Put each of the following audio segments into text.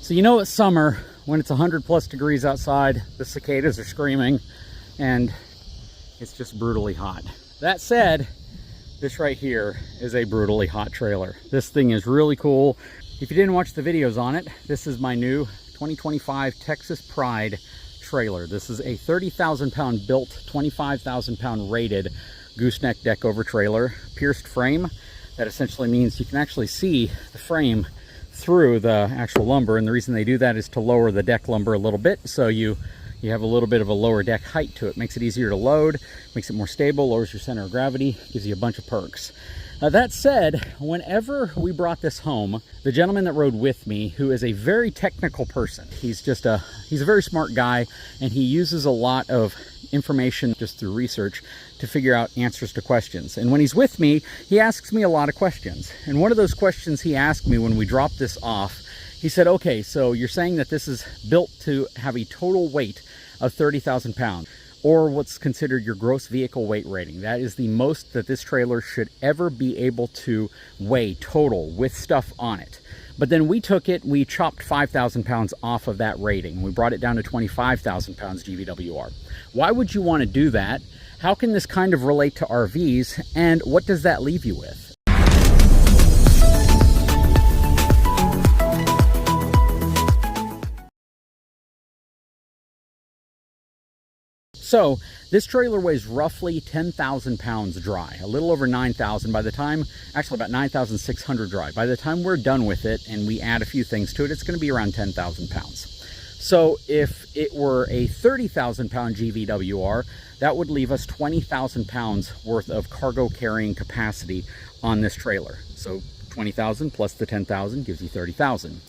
So you know it's summer when it's 100+ degrees outside, the cicadas are screaming, and it's just brutally hot. That said, this right here is a brutally hot trailer. This thing is really cool. If you didn't watch the videos on it, this is my new 2025 Texas Pride trailer. This is a 30,000 pound built, 25,000 pound rated gooseneck deck over trailer, pierced frame. That essentially means you can actually see the frame through the actual lumber, and the reason they do that is to lower the deck lumber a little bit, so you have a little bit of a lower deck height to it. Makes it easier to load, makes it more stable, lowers your center of gravity, gives you a bunch of perks. That said, whenever we brought this home, the gentleman that rode with me, who is a very technical person, he's a very smart guy, and he uses a lot of information just through research to figure out answers to questions. And when he's with me, he asks me a lot of questions. And one of those questions he asked me when we dropped this off, he said, okay, so you're saying that this is built to have a total weight of 30,000 pounds, or what's considered your gross vehicle weight rating. That is the most that this trailer should ever be able to weigh total with stuff on it. But then we took it, we chopped 5,000 pounds off of that rating. We brought it down to 25,000 pounds GVWR. Why would you want to do that? How can this kind of relate to RVs? And what does that leave you with? So this trailer weighs roughly 10,000 pounds dry, a little over 9,000 by the time, actually about 9,600 dry. By the time we're done with it and we add a few things to it, it's going to be around 10,000 pounds. So if it were a 30,000 pound GVWR, that would leave us 20,000 pounds worth of cargo carrying capacity on this trailer. So 20,000 plus the 10,000 gives you 30,000.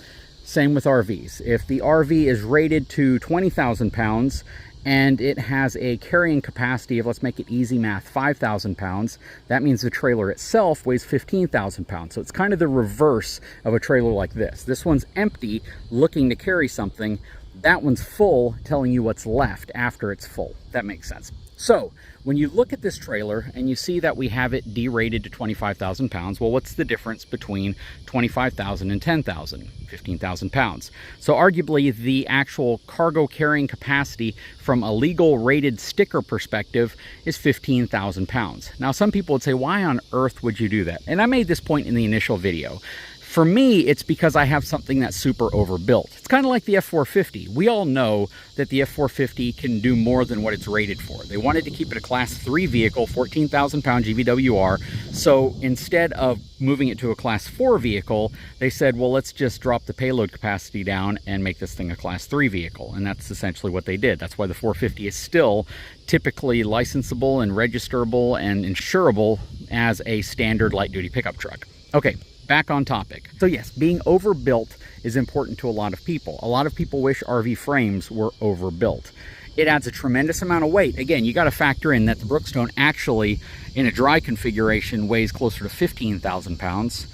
Same with RVs. If the RV is rated to 20,000 pounds and it has a carrying capacity of, let's make it easy math, 5,000 pounds, that means the trailer itself weighs 15,000 pounds. So it's kind of the reverse of a trailer like this. This one's empty, looking to carry something. That one's full, telling you what's left after it's full. That makes sense. So when you look at this trailer and you see that we have it derated to 25,000 pounds, well, what's the difference between 25,000 and 10,000? 15,000 pounds. So arguably the actual cargo carrying capacity from a legal rated sticker perspective is 15,000 pounds. Now, some people would say, why on earth would you do that? And I made this point in the initial video. For me, it's because I have something that's super overbuilt. It's kind of like the F450. We all know that the F450 can do more than what it's rated for. They wanted to keep it a class 3 vehicle, 14,000 pound GVWR. So instead of moving it to a class 4 vehicle, they said, well, let's just drop the payload capacity down and make this thing a class 3 vehicle. And that's essentially what they did. That's why the 450 is still typically licensable and registerable and insurable as a standard light duty pickup truck. Okay. Back on topic. So yes, being overbuilt is important to a lot of people. A lot of people wish RV frames were overbuilt. It adds a tremendous amount of weight. Again, you got to factor in that the Brookstone actually, in a dry configuration, weighs closer to 15,000 pounds.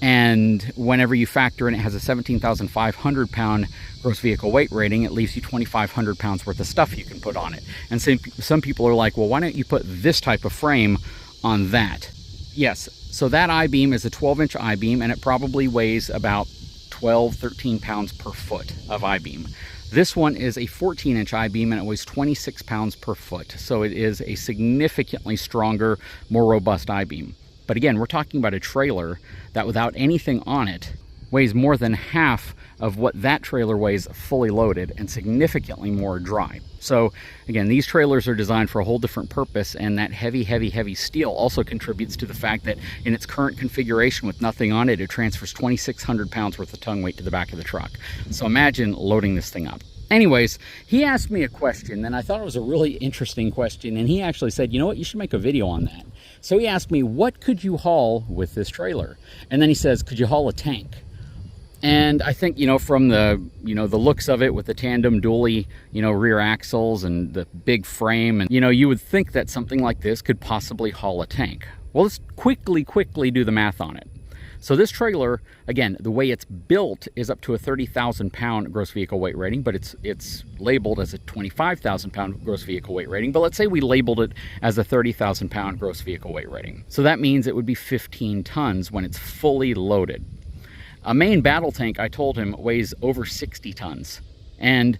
And whenever you factor in it has a 17,500 pound gross vehicle weight rating, it leaves you 2,500 pounds worth of stuff you can put on it. And some people are like, well, why don't you put this type of frame on that? Yes. So that I-beam is a 12-inch I-beam, and it probably weighs about 12, 13 pounds per foot of I-beam. This one is a 14-inch I-beam, and it weighs 26 pounds per foot. So it is a significantly stronger, more robust I-beam. But again, we're talking about a trailer that without anything on it weighs more than half of what that trailer weighs fully loaded, and significantly more dry. So again, these trailers are designed for a whole different purpose, and that heavy steel also contributes to the fact that in its current configuration with nothing on it, it transfers 2,600 pounds worth of tongue weight to the back of the truck. So imagine loading this thing up. Anyways, he asked me a question, and I thought it was a really interesting question, and he actually said, you know what, you should make a video on that. So he asked me, what could you haul with this trailer? And then he says, could you haul a tank? And I think, from the, the looks of it with the tandem dually, rear axles and the big frame, and, you would think that something like this could possibly haul a tank. Well, let's quickly do the math on it. So this trailer, again, the way it's built is up to a 30,000 pound gross vehicle weight rating, but it's labeled as a 25,000 pound gross vehicle weight rating. But let's say we labeled it as a 30,000 pound gross vehicle weight rating. So that means it would be 15 tons when it's fully loaded. A main battle tank, I told him, weighs over 60 tons. And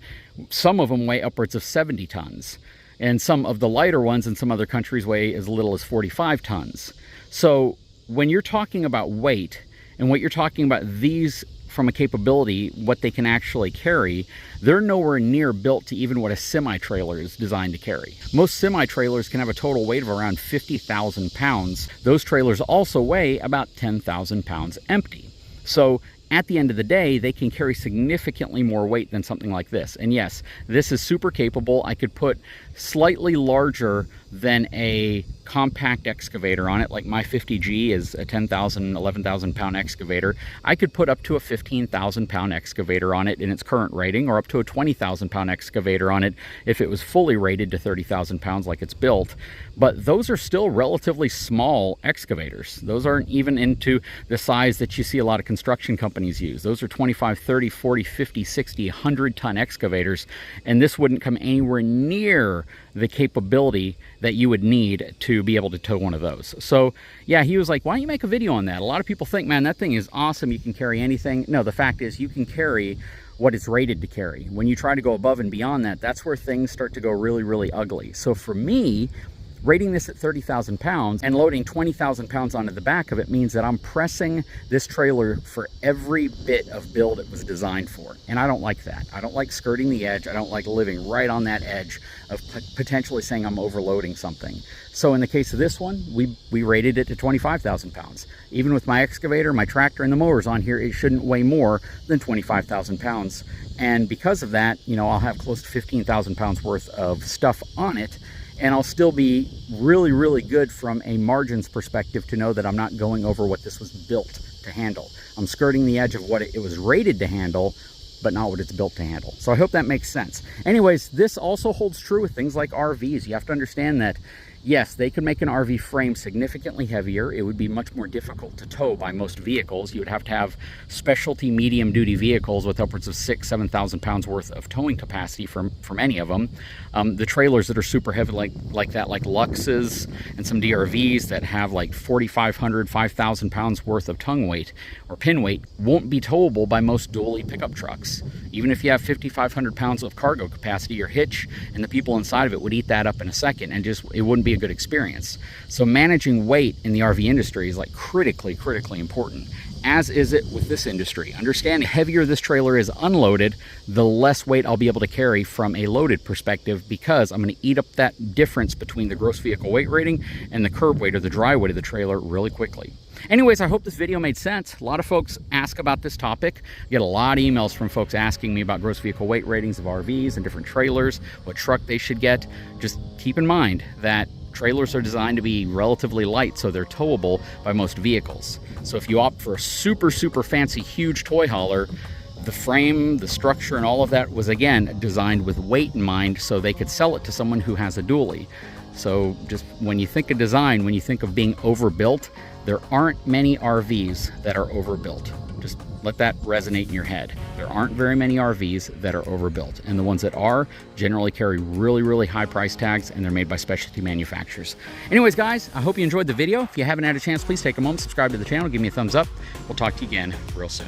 some of them weigh upwards of 70 tons. And some of the lighter ones in some other countries weigh as little as 45 tons. So when you're talking about weight and what you're talking about these from a capability, what they can actually carry, they're nowhere near built to even what a semi-trailer is designed to carry. Most semi-trailers can have a total weight of around 50,000 pounds. Those trailers also weigh about 10,000 pounds empty. So at the end of the day, they can carry significantly more weight than something like this. And yes, this is super capable. I could put slightly larger than a compact excavator on it, like my 50G is a 10,000, 11,000 pound excavator. I could put up to a 15,000 pound excavator on it in its current rating, or up to a 20,000 pound excavator on it if it was fully rated to 30,000 pounds like it's built. But those are still relatively small excavators. Those aren't even into the size that you see a lot of construction companies use. Those are 25, 30, 40, 50, 60, 100 ton excavators, and this wouldn't come anywhere near the capability that you would need to be able to tow one of those. So yeah, he was like, why don't you make a video on that? A lot of people think, man, that thing is awesome, you can carry anything. No, the fact is you can carry what it's rated to carry. When you try to go above and beyond that, that's where things start to go really, really ugly. So for me, rating this at 30,000 pounds and loading 20,000 pounds onto the back of it means that I'm pressing this trailer for every bit of build it was designed for. And I don't like that. I don't like skirting the edge. I don't like living right on that edge of potentially saying I'm overloading something. So in the case of this one, we rated it to 25,000 pounds. Even with my excavator, my tractor, and the mowers on here, it shouldn't weigh more than 25,000 pounds. And because of that, you know, I'll have close to 15,000 pounds worth of stuff on it, and I'll still be really, really good from a margins perspective to know that I'm not going over what this was built to handle. I'm skirting the edge of what it was rated to handle, but not what it's built to handle. So I hope that makes sense. Anyways, this also holds true with things like RVs. You have to understand that, yes, they could make an RV frame significantly heavier. It would be much more difficult to tow by most vehicles. You would have to have specialty medium duty vehicles with upwards of 6,000, 7,000 pounds worth of towing capacity from any of them. The trailers that are super heavy like that, like Luxes and some DRVs that have like 4,500, 5,000 pounds worth of tongue weight or pin weight, won't be towable by most dually pickup trucks. Even if you have 5,500 pounds of cargo capacity, your hitch and the people inside of it would eat that up in a second, and just it wouldn't be a good experience. So managing weight in the RV industry is like critically important, as is it with this industry. Understand, the heavier this trailer is unloaded, the less weight I'll be able to carry from a loaded perspective, because I'm going to eat up that difference between the gross vehicle weight rating and the curb weight or the dry weight of the trailer really quickly. Anyways, I hope this video made sense. A lot of folks ask about this topic. I get a lot of emails from folks asking me about gross vehicle weight ratings of RVs and different trailers, what truck they should get. Just keep in mind that trailers are designed to be relatively light, so they're towable by most vehicles. So if you opt for a super fancy huge toy hauler, the frame, the structure, and all of that was again designed with weight in mind, so they could sell it to someone who has a dually. So just when you think of design, when you think of being overbuilt, there aren't many RVs that are overbuilt. Just let that resonate in your head. There aren't very many RVs that are overbuilt, and the ones that are generally carry really high price tags, and they're made by specialty manufacturers. Anyways, guys, I hope you enjoyed the video. If you haven't had a chance, please take a moment, subscribe to the channel, give me a thumbs up. We'll talk to you again real soon.